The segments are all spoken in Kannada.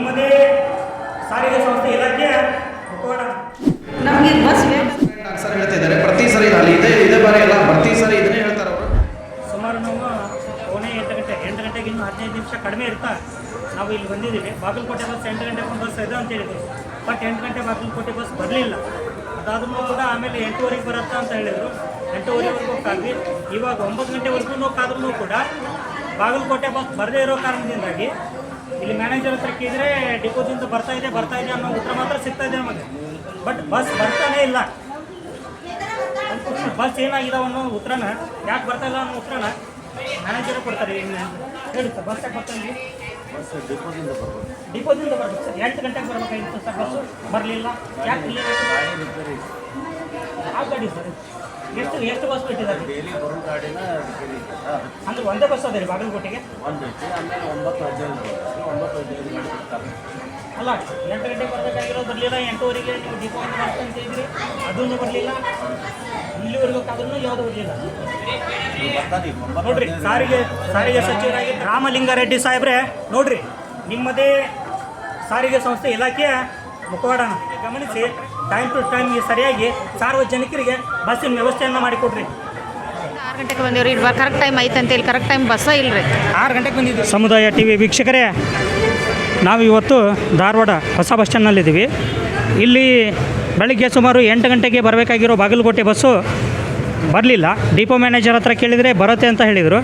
ನಿಮ್ಮದೇ ಸಾರಿಗೆ ಸಂಸ್ಥೆ ಇಲಾಖೆ ಮುಖವಾಡ ನಮಗೆ ಬಸ್ ಸರ್ ಹೇಳ್ತಾ ಇದ್ದಾರೆ ಪ್ರತಿ ಸರಿ ಅಲ್ಲಿ ಇದೇ ಬಾರಿ ಎಲ್ಲ ಪ್ರತಿ ಸರಿ ಇದನ್ನೇ ಹೇಳ್ತಾರೆ ಅವರು. ಸುಮಾರು ನಾವು ಪೌಣೆ 8 ಗಂಟೆಗೆ ಇನ್ನೂ 15 ನಿಮಿಷ ಕಡಿಮೆ ಇರ್ತಾ ನಾವು ಇಲ್ಲಿ ಬಂದಿದ್ದೀವಿ. ಬಾಗಲಕೋಟೆ ಬಸ್ 8 ಗಂಟೆಗೆ ಒಂದು ಬಸ್ ಇದೆ ಅಂತ ಹೇಳಿದರು. ಬಟ್ 8 ಗಂಟೆ ಬಾಗಲಕೋಟೆ ಬಸ್ ಬರಲಿಲ್ಲ. ಅದಾದ್ರೂ ಕೂಡ ಆಮೇಲೆ 8:15 ಬರುತ್ತಾ ಅಂತ ಹೇಳಿದರು. 8:15ವರೆಗೂ ಕಾದ್ವಿ. ಇವಾಗ 9 ಗಂಟೆವರೆಗೂ ಕಾದ್ರೂ ಕೂಡ ಬಾಗಲಕೋಟೆ ಬಸ್ ಬರದೇ ಇರೋ ಕಾರಣದಿಂದಾಗಿ ಇಲ್ಲಿ ಮ್ಯಾನೇಜರ್ ಹತ್ರ ಕೇಳಿದ್ರೆ ಡಿಪೋದಿಂದ ಬರ್ತಾ ಇದೆ ಅನ್ನೋ ಉತ್ತರ ಮಾತ್ರ ಸಿಗ್ತಾ ಇದೆ ನಮಗೆ. ಬಟ್ ಬಸ್ ಬರ್ತಾನೇ ಇಲ್ಲ. ಬಸ್ ಏನಾಗಿದಾವ ಅನ್ನೋ ಉತ್ತರನ, ಯಾಕೆ ಬರ್ತಾ ಇಲ್ಲ ಅನ್ನೋ ಉತ್ತರನ ಮ್ಯಾನೇಜರ್ ಕೊಡ್ತಾರೆ. ಹೇಳಿ ಸರ್, ಬಸ್ ಯಾಕೆ ಬರ್ತಾ ಇಲ್ಲ? ಡಿಪೋದಿಂದ ಬರ್ಬೇಕು ಸರ್. 8 ಗಂಟೆಗೆ ಬರ್ಬೇಕಾಗಿತ್ತು ಸರ್, ಬಸ್ಸು ಬರಲಿಲ್ಲ. ಯಾಕೆ ಇಲ್ಲ? ಆ ಗಾಡಿ ಸರ್ ಎಷ್ಟು ಬಸ್ ಬಿಟ್ಟಿದ್ದಾರೆ? ಅಂದ್ರೆ ಒಂದೇ ಬಸ್ ಅದೇ ರೀ ಬಾಗಲಕೋಟೆಗೆ? ಅಲ್ಲ, 8 ಗಂಟೆಗೆ ಬರಬೇಕಾಗಿರೋದು ಬರಲಿಲ್ಲ. 8:15 ನೀವು ಡಿಪೋಯಿಂದ ಬರ್ತಾ ಅಂತ ಇದ್ರಿ, ಅದೂ ಬರಲಿಲ್ಲ. ಇಲ್ಲಿವರೆಗೂ ಕಾದ್ರೂ ಯಾವುದು ಬರಲಿಲ್ಲ. ನೋಡ್ರಿ, ಸಾರಿಗೆ ಸಚಿವರಾಗಿ ರಾಮಲಿಂಗಾರೆಡ್ಡಿ ಸಾಹೇಬ್ರೆ, ನೋಡ್ರಿ ನಿಮ್ಮದೇ ಸಾರಿಗೆ ಸಂಸ್ಥೆ ಇಲಾಖೆಯ ಮುಖವಾಡನ ಗಮನಿಸಿ ಟೈಮ್ ಟು ಟೈಮ್ ಸರಿಯಾಗಿ ಸಾರ್ವಜನಿಕರಿಗೆ ಬಸ್ಸಿನ ವ್ಯವಸ್ಥೆಯನ್ನು ಮಾಡಿಕೊಡ್ರಿ. 6 ಗಂಟೆಗೆ ಬಂದೇವ್ರಿ. ಇವಾಗ ಕರೆಕ್ಟ್ ಟೈಮ್ ಐತೆ ಅಂತೇಳಿ ಕರೆಕ್ಟ್ ಟೈಮ್ ಬಸ್ಸ ಇಲ್ಲರಿ. 6 ಗಂಟೆಗೆ ಬಂದಿದ್ದೀವಿ. ಸಮುದಾಯ ಟಿವಿ ವೀಕ್ಷಕರೇ, ನಾವು ಇವತ್ತು ಧಾರವಾಡ ಹೊಸ ಬಸ್ ಸ್ಟ್ಯಾಂಡ್ನಲ್ಲಿದ್ದೀವಿ. ಇಲ್ಲಿ ಬೆಳಗ್ಗೆ ಸುಮಾರು 8 ಗಂಟೆಗೆ ಬರಬೇಕಾಗಿರೋ ಬಾಗಲಕೋಟೆ ಬಸ್ಸು ಬರಲಿಲ್ಲ. ಡಿಪೋ ಮ್ಯಾನೇಜರ್ ಹತ್ರ ಕೇಳಿದರೆ ಬರುತ್ತೆ ಅಂತ ಹೇಳಿದರು.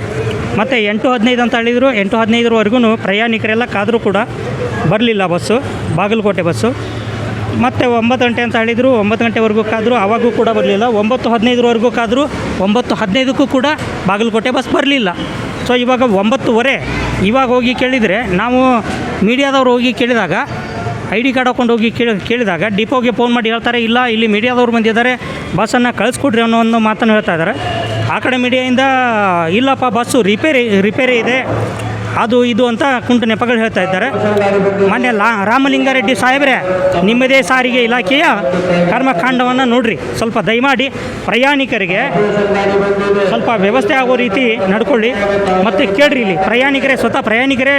ಮತ್ತು 8:15 ಅಂತ ಹೇಳಿದರು. 8:15ವರೆಗೂ ಪ್ರಯಾಣಿಕರೆಲ್ಲ ಕಾದರೂ ಕೂಡ ಬರಲಿಲ್ಲ ಬಸ್ಸು, ಬಾಗಲಕೋಟೆ ಬಸ್ಸು. ಮತ್ತು 9 ಗಂಟೆ ಅಂತ ಹೇಳಿದರು. 9 ಗಂಟೆವರೆಗೂ ಕಾದರೂ, ಆವಾಗೂ ಕೂಡ ಬರಲಿಲ್ಲ. 9:15ವರೆಗೂ ಕಾದರೂ, 9:15ಕ್ಕೂ ಕೂಡ ಬಾಗಲಕೋಟೆ ಬಸ್ ಬರಲಿಲ್ಲ. ಸೊ ಇವಾಗ 9:15. ಇವಾಗ ಹೋಗಿ ಕೇಳಿದರೆ, ನಾವು ಮೀಡಿಯಾದವ್ರು ಹೋಗಿ ಕೇಳಿದಾಗ, ID ಕಾರ್ಡ್ ಹಾಕೊಂಡು ಹೋಗಿ ಕೇಳಿದಾಗ ಡಿಪೋಗೆ ಫೋನ್ ಮಾಡಿ ಹೇಳ್ತಾರೆ, ಇಲ್ಲ ಇಲ್ಲಿ ಮೀಡಿಯಾದವ್ರು ಬಂದಿದ್ದಾರೆ, ಬಸ್ಸನ್ನು ಕಳಿಸ್ಕೊಡ್ರಿ ಅನ್ನೋ ಒಂದು ಮಾತನ್ನು ಹೇಳ್ತಾ ಇದ್ದಾರೆ. ಆ ಕಡೆ ಮೀಡಿಯಾಯಿಂದ ಇಲ್ಲಪ್ಪ ಬಸ್ಸು ರಿಪೇರಿ ಇದೆ, ಅದು ಇದು ಅಂತ ಕುಂಟು ನೆಪಗಳು ಹೇಳ್ತಾ ಇದ್ದಾರೆ. ಮೊನ್ನೆ ರಾಮಲಿಂಗಾರೆಡ್ಡಿ ಸಾಹೇಬ್ರೆ, ನಿಮ್ಮದೇ ಸಾರಿಗೆ ಇಲಾಖೆಯ ಕರ್ಮಕಾಂಡವನ್ನು ನೋಡಿರಿ. ಸ್ವಲ್ಪ ದಯಮಾಡಿ ಪ್ರಯಾಣಿಕರಿಗೆ ಸ್ವಲ್ಪ ವ್ಯವಸ್ಥೆ ಆಗೋ ರೀತಿ ನಡ್ಕೊಳ್ಳಿ. ಮತ್ತು ಕೇಳ್ರಿ, ಇಲ್ಲಿ ಸ್ವತಃ ಪ್ರಯಾಣಿಕರೇ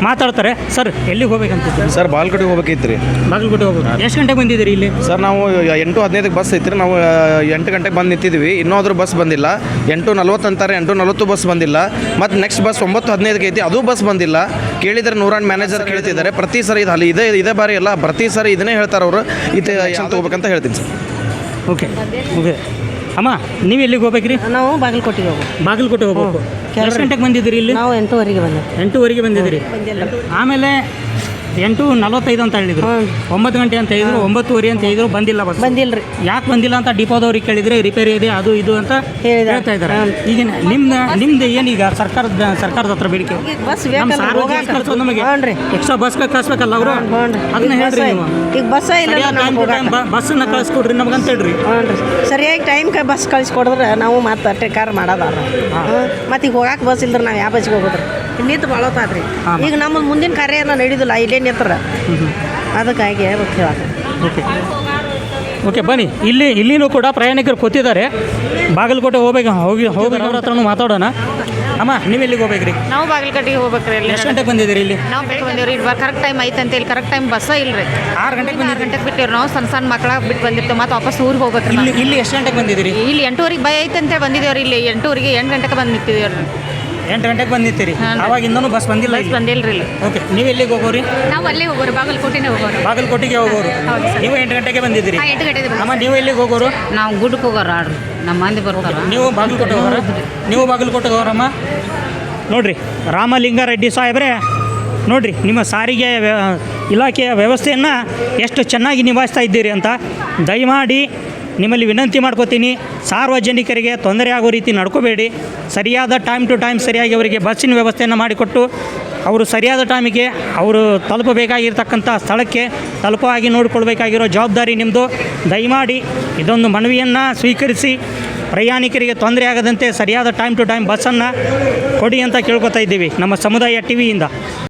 ಮಾತಾಡ್ತಾರೆ. ಸರ್, ಎಲ್ಲಿಗೆ ಹೋಗ್ಬೇಕಂತಿದ್ದೀರಿ? ಸರ್, ಬಾಗಲಕೋಟೆಗೆ ಹೋಗ್ಬೇಕಿತ್ತು ರೀ. ಬಾಗಲಕೋಟೆ ಹೋಗ್ಬೇಕು. ಎಷ್ಟು ಗಂಟೆಗೆ ಬಂದಿದ್ದೀರಿ ಇಲ್ಲಿ? ಸರ್, ನಾವು 8:15ಕ್ಕೆ ಬಸ್ ಐತ್ರಿ. ನಾವು 8 ಗಂಟೆಗೆ ಬಂದು ನಿಂತಿದ್ದೀವಿ. ಇನ್ನೂ ಬಸ್ ಬಂದಿಲ್ಲ. 8:40 ಅಂತಾರೆ, 8:40 ಬಸ್ ಬಂದಿಲ್ಲ. ಮತ್ತು ನೆಕ್ಸ್ಟ್ ಬಸ್ 9:15ಕ್ಕೆ ಐತಿ, ಅದು ಬಸ್ ಬಂದಿಲ್ಲ. ಕೇಳಿದರೆ ನೂರಾನ್ ಮ್ಯಾನೇಜರ್ ಕೇಳ್ತಿದ್ದಾರೆ. ಪ್ರತಿ ಸರಿ ಇದು ಅಲ್ಲಿ ಇದೇ ಬಾರಿ ಎಲ್ಲ ಪ್ರತಿ ಸರಿ ಇದನ್ನೇ ಹೇಳ್ತಾರೆ ಅವರು. ಇದು ಅಂತ ಹೋಗ್ಬೇಕಂತ ಹೇಳ್ತೀನಿ ಸರ್. ಓಕೆ. ಅಮ್ಮ, ನೀವು ಎಲ್ಲಿಗೆ ಹೋಗ್ಬೇಕ್ರಿ? ನಾವು ಬಾಗಲಕೋಟೆಗೆ ಹೋಗ್ಬೇಕು. ಬಾಗಲಕೋಟೆ ಹೋಗ್ಬೇಕು. ಎಷ್ಟು ಗಂಟೆಗೆ ಬಂದಿದ್ದೀರಿ ಇಲ್ಲಿ? ನಾವು 8:15ಗೆ ಬಂದೆ. 8:15ಗೆ ಬಂದಿದ್ದೀರಿ. ಆಮೇಲೆ 8:45 ಅಂತ ಹೇಳಿದ್ರು. 9 ಗಂಟೆ ಅಂತ ಹೇಳಿದ್ರು. 9:30 ಅಂತ ಹೇಳಿದ್ರು. ಬಂದಿಲ್ಲ ಬಸ್. ಬಂದಿಲ್ಲರಿ. ಯಾಕೆ ಬಂದಿಲ್ಲ ಅಂತ ಡಿಪೋದವ್ರಿಗೆ ಕೇಳಿದರೆ ರಿಪೇರಿ ಇದೆ, ಅದು ಇದು ಅಂತ ಹೇಳ್ತಾ ಇದ್ದಾರೆ. ಈಗ ನಿಮ್ದು ಏನೀಗ ಸರ್ಕಾರದ ಹತ್ರ ಬೇಡಿಕೆ? ಬಸ್ ನಮಗೆ ಎಕ್ಸ್ಟ್ರಾ ಬಸ್ ಕಳಿಸ್ಬೇಕಲ್ಲ ಅವರು, ಅದನ್ನ ಹೇಳ್ರಿ ನೀವು. ಈಗ ಬಸ್ಸ ಇಲ್ಲ, ಬಸ್ಸನ್ನ ಕಳಿಸ್ಕೊಡ್ರಿ ನಮಗಂತ ಹೇಳ್ರಿ. ಸರಿಯಾಗಿ ಟೈಮ್ಗೆ ಬಸ್ ಕಳಿಸ್ಕೊಡಿದ್ರೆ ನಾವು ಮತ್ತೆ ಟೇಕಾರ್ ಮಾಡೋದಾರ. ಮತ್ತು ಈಗ ಹೋಗಕ್ಕೆ ಬಸ್ ಇಲ್ದ್ರೆ ನಾವು ಯಾವ ಬಸ್ಸಿಗೆ ಹೋಗೋದ್ರಿ? ನಿಂತು ಬಳೋತಾದ್ರಿ. ಈಗ ನಮ್ಮ ಮುಂದಿನ ಕಾರ್ಯ ಎಲ್ಲ ನಡೆಯೋದಿಲ್ಲ, ಇಲ್ಲೇ ನಿಂತ್ರ. ಅದಕ್ಕಾಗಿ ಓಕೆ, ಬನ್ನಿ. ಇಲ್ಲಿನೂ ಕೂಡ ಪ್ರಯಾಣಿಕರು ಕೂತಿದ್ದಾರೆ. ಬಾಗಲಕೋಟೆ ಹೋಗ್ಬೇಕು ಅವ್ರ ಹತ್ರನೂ ಮಾತಾಡೋಣ. ಅಮ್ಮ, ನೀವು ಎಲ್ಲಿಗೆ ಹೋಗ್ಬೇಕ್ರಿ? ನಾವು ಬಾಗಲಕೋಟೆಗೆ ಹೋಗ್ಬೇಕ್ರಿ. ಎಷ್ಟು ಗಂಟೆಗೆ ಬಂದಿದ್ದೀರಿ ಇಲ್ಲಿ? ನಾವು ಬೇಗ ಬಂದೇವ್ರಿ. ಇವಾಗ ಕರೆಕ್ಟ್ ಟೈಮ್ ಐತೆ ಅಂತೇಳಿ ಕರೆಕ್ಟ್ ಟೈಮ್ ಬಸ್ಸ ಇಲ್ಲರಿ. 6 ಗಂಟೆಗೆ ಬಿಟ್ಟಿವ್ರಿ. ನಾವು ಸಣ್ಣ ಮಕ್ಕಳ ಬಿಟ್ಟು ಬಂದಿರ್ತೇವೆ. ಮತ್ತು ವಾಪಸ್ ಊರಿಗೆ ಹೋಗ್ಬೇಕ್ರಿ. ಇಲ್ಲಿ ಎಷ್ಟು ಗಂಟೆಗೆ ಬಂದಿದ್ದೀರಿ? ಇಲ್ಲಿ 8:15 ಭಯ ಐತೆ ಅಂತ ಬಂದಿದ್ದೇವ್ರಿ. ಇಲ್ಲಿ 8:15 8 ಗಂಟೆಗೆ ಬಂದು ನಿಂತಿದ್ದೇವ್ರಿ. 8 ಗಂಟೆಗೆ ಬಂದಿರ್ತೀರಿ. ಅವಾಗಿಂದನೂ ಬಸ್ ಬಂದಿಲ್ಲ? ಬಂದಿಲ್ಲರಿ. ಓಕೆ, ನೀವು ಎಲ್ಲಿಗೆ ಹೋಗೋರಿ? ನಾವು ಅಲ್ಲೇ ಹೋಗೋರು, ಬಾಗಲಕೋಟೆನೇ ಹೋಗೋರು. ಬಾಗಲಕೋಟೆಗೆ ಹೋಗೋರು. ನೀವು 8 ಗಂಟೆಗೆ ಬಂದಿದ್ದೀರಿ? 8 ಗಂಟೆಗೆ. ಅಮ್ಮ, ನೀವು ಎಲ್ಲಿಗೆ ಹೋಗೋರು? ನಾವು ಗುಡ್ಡಕ್ಕೆ ಹೋಗೋರು. ಆಡ್ರಿ, ನಮ್ಮ ಮಂದಿ ಬರ್ತಾರ. ನೀವು ಬಾಗಲಕೋಟೆಗೆ ಹೋಗೋರಮ್ಮ. ನೋಡಿರಿ, ರಾಮಲಿಂಗಾರೆಡ್ಡಿ ಸಾಹೇಬ್ರೆ, ನೋಡಿರಿ ನಿಮ್ಮ ಸಾರಿಗೆ ಇಲಾಖೆಯ ವ್ಯವಸ್ಥೆಯನ್ನು ಎಷ್ಟು ಚೆನ್ನಾಗಿ ನಿಭಾಯಿಸ್ತಾ ಇದ್ದೀರಿ ಅಂತ. ದಯಮಾಡಿ ನಿಮ್ಮಲ್ಲಿ ವಿನಂತಿ ಮಾಡ್ಕೋತೀನಿ, ಸಾರ್ವಜನಿಕರಿಗೆ ತೊಂದರೆ ಆಗೋ ರೀತಿ ನಡ್ಕೋಬೇಡಿ. ಸರಿಯಾದ ಟೈಮ್ ಟು ಟೈಮ್ ಸರಿಯಾಗಿ ಅವರಿಗೆ ಬಸ್ಸಿನ ವ್ಯವಸ್ಥೆಯನ್ನು ಮಾಡಿಕೊಟ್ಟು ಅವರು ಸರಿಯಾದ ಟೈಮಿಗೆ ಅವರು ತಲುಪಬೇಕಾಗಿರ್ತಕ್ಕಂಥ ಸ್ಥಳಕ್ಕೆ ತಲುಪವಾಗಿ ನೋಡಿಕೊಳ್ಬೇಕಾಗಿರೋ ಜವಾಬ್ದಾರಿ ನಿಮ್ಮದು. ದಯಮಾಡಿ ಇದೊಂದು ಮನವಿಯನ್ನು ಸ್ವೀಕರಿಸಿ ಪ್ರಯಾಣಿಕರಿಗೆ ತೊಂದರೆ ಆಗದಂತೆ ಸರಿಯಾದ ಟೈಮ್ ಟು ಟೈಮ್ ಬಸ್ಸನ್ನು ಕೊಡಿ ಅಂತ ಕೇಳ್ಕೊತಾ ಇದ್ದೀವಿ ನಮ್ಮ ಸಮುದಾಯ ಟಿವಿಯಿಂದ.